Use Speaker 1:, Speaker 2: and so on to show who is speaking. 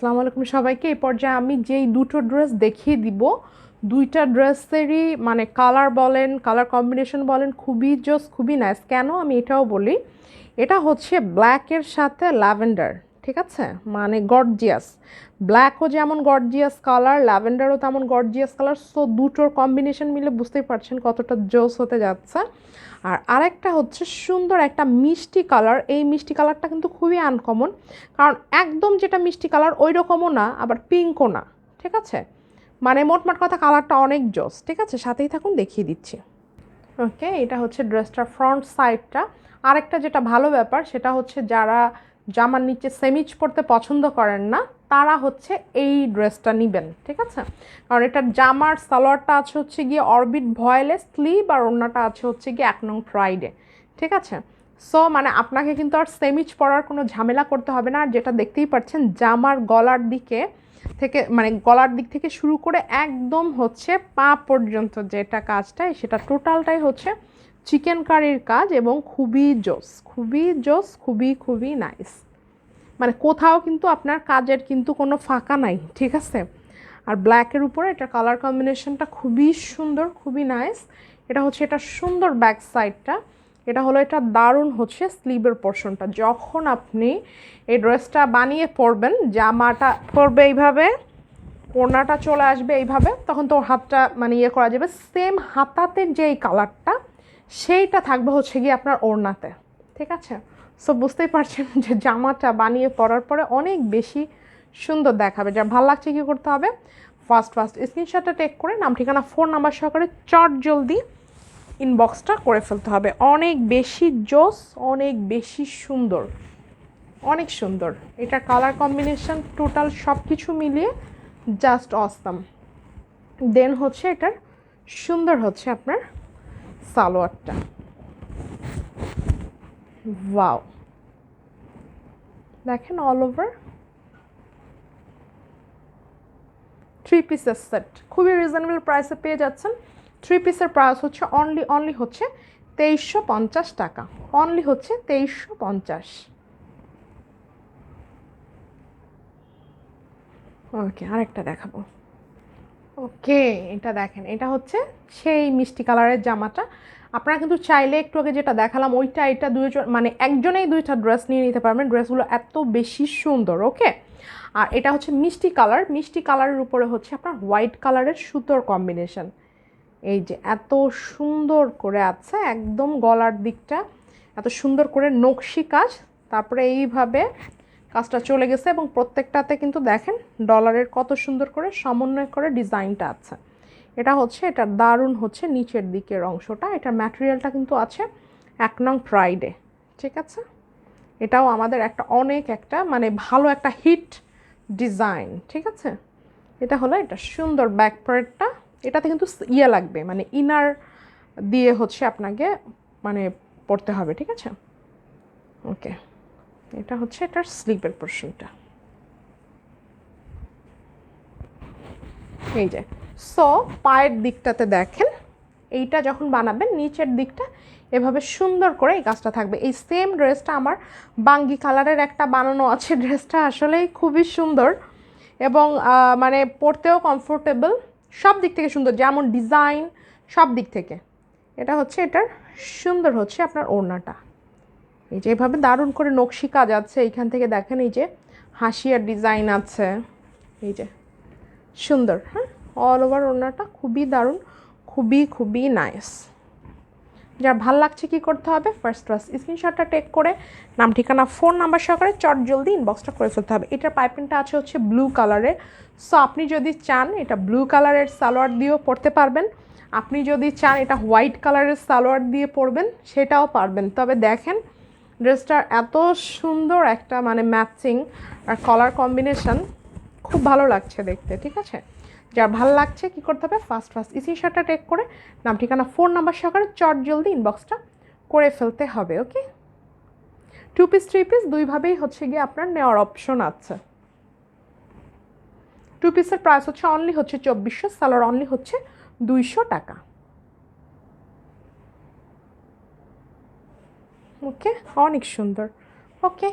Speaker 1: আসসালামু আলাইকুম সবাইকে। এই পর্যায়ে আমি যেই দুটো ড্রেস দেখিয়ে দিব, দুইটা ড্রেসেরই মানে কালার বলেন, কালার কম্বিনেশন বলেন, খুবই জোস, খুবই নাইস। কেন আমি এটাও বলি, এটা হচ্ছে ব্ল্যাকের সাথে ল্যাভেন্ডার, ঠিক আছে, মানে গর্জিয়াস। ব্ল্যাকও যেমন গর্জিয়াস কালার, ল্যাভেন্ডারও তেমন গর্জিয়াস কালার। সো দুটোর কম্বিনেশন মিলে বুঝতেই পারছেন কতটা জোস হতে যাচ্ছে। আর আরেকটা হচ্ছে সুন্দর একটা মিষ্টি কালার। এই মিষ্টি কালারটা কিন্তু খুবই আনকমন, কারণ একদম যেটা মিষ্টি কালার ওই রকমও না, আবার পিঙ্কও না, ঠিক আছে। মানে মোটমাট কথা কালারটা অনেক জোস, ঠিক আছে। সাথেই থাকুন, দেখিয়ে দিচ্ছি। ওকে, এটা হচ্ছে ড্রেসটার ফ্রন্ট সাইডটা। আরেকটা যেটা ভালো ব্যাপার সেটা হচ্ছে যারা জামার নিচে সেমিজ পরতে পছন্দ করেন না তারা হচ্ছে এই ড্রেসটা নেবেন, ঠিক আছে। কারণ এটার জামার সালোয়ারটা আছে হচ্ছে গিয়ে অরবিট ভয়েলে স্লিভ, আর ওড়নাটা আছে হচ্ছে গিয়ে 1 নং ফ্রাইডে, ঠিক আছে। সো মানে আপনাকে কিন্তু আর সেমিজ পরার কোনো ঝামেলা করতে হবে না। আর যেটা দেখতেই পাচ্ছেন জামার গলার দিকে থেকে, মানে গলার দিক থেকে শুরু করে একদম হচ্ছে পা পর্যন্ত যেটা কাজটাই সেটা টোটালটাই হচ্ছে চিকেন কারির কাজ, এবং খুবই জোস, খুবই জোস, খুবই খুবই নাইস। মানে কোথাও কিন্তু আপনার কাজের কিন্তু কোনো ফাঁকা নাই, ঠিক আছে। আর ব্ল্যাকের উপরে এটা কালার কম্বিনেশনটা খুবই সুন্দর, খুবই নাইস। এটা হচ্ছে এটা সুন্দর ব্যাক সাইডটা। এটা হলো এটা দারুণ হচ্ছে স্লিভের পোর্শনটা। যখন আপনি এই ড্রেসটা বানিয়ে পরবেন, জামাটা পরবে এইভাবে, ওড়নাটা চলে আসবে এইভাবে, তখন তো হাতটা মানে ইয়ে করা যাবে। সেম হাতাতের যেই কালারটা সেইটা থাকবে হচ্ছে গিয়ে আপনার ওড়নাতে, ঠিক আছে। সো বুঝতেই পারছেন যে জামাটা বানিয়ে পরার পরে অনেক বেশি সুন্দর দেখাবে। যার ভালো লাগছে কী করতে হবে, ফার্স্ট স্ক্রিনশটটা টেক করে নাম ঠিকানা ফোন নাম্বার সহকারে চট জলদি ইনবক্সটা করে ফেলতে হবে। অনেক বেশি জোস, অনেক বেশি সুন্দর, অনেক সুন্দর। এটা কালার কম্বিনেশন টোটাল সব কিছু মিলিয়ে জাস্ট অসাম। দেন হচ্ছে এটার সুন্দর হচ্ছে আপনার সালোয়ারটা, ওয়াও, দেখেন অল ওভার 3 পিসের সেট, খুবই রিজনেবল প্রাইসে পেয়ে যাচ্ছেন। 3 পিসের প্রাইস হচ্ছে অনলি হচ্ছে 2350 টাকা, অনলি হচ্ছে 2350। ওকে, আরেকটা দেখাবো। ওকে, এটা দেখেন, এটা হচ্ছে সেই মিষ্টি কালারের জামাটা। আপনারা কিন্তু চাইলে একটু আগে যেটা দেখালাম ওইটা এটা দুইজন মানে একজনেই দুইটা ড্রেস নিয়ে নিতে পারবেন। ড্রেসগুলো এত বেশি সুন্দর, ওকে। আর এটা হচ্ছে মিষ্টি কালার, মিষ্টি কালারের উপরে হচ্ছে আপনার হোয়াইট কালারের সুতোর কম্বিনেশন। এই যে এত সুন্দর করে আছে, একদম গলার দিকটা এত সুন্দর করে নকশি কাজ, তারপরে এইভাবে কাজটা চলে গেছে, এবং প্রত্যেকটাতে কিন্তু দেখেন ডলারের কত সুন্দর করে সমন্বয় করে ডিজাইনটা আছে। এটা হচ্ছে এটা দারুণ হচ্ছে নিচের দিকের অংশটা। এটার ম্যাটেরিয়ালটা কিন্তু আছে 1 নং ফ্রাইডে, ঠিক আছে। এটাও আমাদের একটা অনেক একটা মানে ভালো একটা হিট ডিজাইন, ঠিক আছে। এটা হলো এটা সুন্দর ব্যাক পার্টটা। এটাতে কিন্তু ইয়ে লাগবে, মানে ইনার দিয়ে হচ্ছে আপনাকে মানে পড়তে হবে, ঠিক আছে। ওকে, এটা হচ্ছে এটার স্লিপের পোর্শনটা, এই যে। সো পায়ের দিকটাতে দেখেন, এইটা যখন বানাবেন নিচের দিকটা এভাবে সুন্দর করে এই কাজটা থাকবে। এই সেম ড্রেসটা আমার বাঙ্গি কালারের একটা বানানো আছে, ড্রেসটা আসলেই খুবই সুন্দর, এবং মানে পরতেও কমফোর্টেবল, সব দিক থেকে সুন্দর, যেমন ডিজাইন সব দিক থেকে। এটা হচ্ছে এটার সুন্দর হচ্ছে আপনার ওড়নাটা, এই যে এভাবে দারুণ করে নকশি কাজ আছে। এইখান থেকে দেখেন এই যে হাসিয়ার ডিজাইন আছে, এই যে সুন্দর, হ্যাঁ, অল ওভার ওড়নাটা খুবই দারুণ, খুবই খুবই নাইস। যার ভাল লাগছে কি করতে হবে, ফার্স্ট স্ক্রিনশটটা টেক করে নাম ঠিকানা ফোন নাম্বার সহকারে চট জলদি ইনবক্সটা করে ফেলতে হবে। এটার পাইপিংটা আছে হচ্ছে ব্লু কালারের। সো আপনি যদি চান এটা ব্লু কালারের সালোয়ার দিয়েও পরতে পারবেন, আপনি যদি চান এটা হোয়াইট কালারের সালোয়ার দিয়ে পরবেন সেটাও পারবেন। তবে দেখেন ড্রেসটার এত সুন্দর একটা মানে ম্যাচিং আর কালার কম্বিনেশন, খুব ভালো লাগছে দেখতে, ঠিক আছে। যার ভালো লাগছে কি করতে হবে, ফার্স্ট স্ক্রিনশটটা টেক করে নাম ঠিকানা ফোন নাম্বার সহকারে চট জলদি ইনবক্সটা করে ফেলতে হবে। ওকে, 2 পিস 3 পিস দুইভাবেই হচ্ছে গিয়ে আপনার নেওয়ার অপশন আছে। 2 পিসের প্রাইস হচ্ছে অনলি হচ্ছে 2400, সালোয়ার অনলি হচ্ছে 200 টাকা। ওকে, অনেক সুন্দর। ওকে।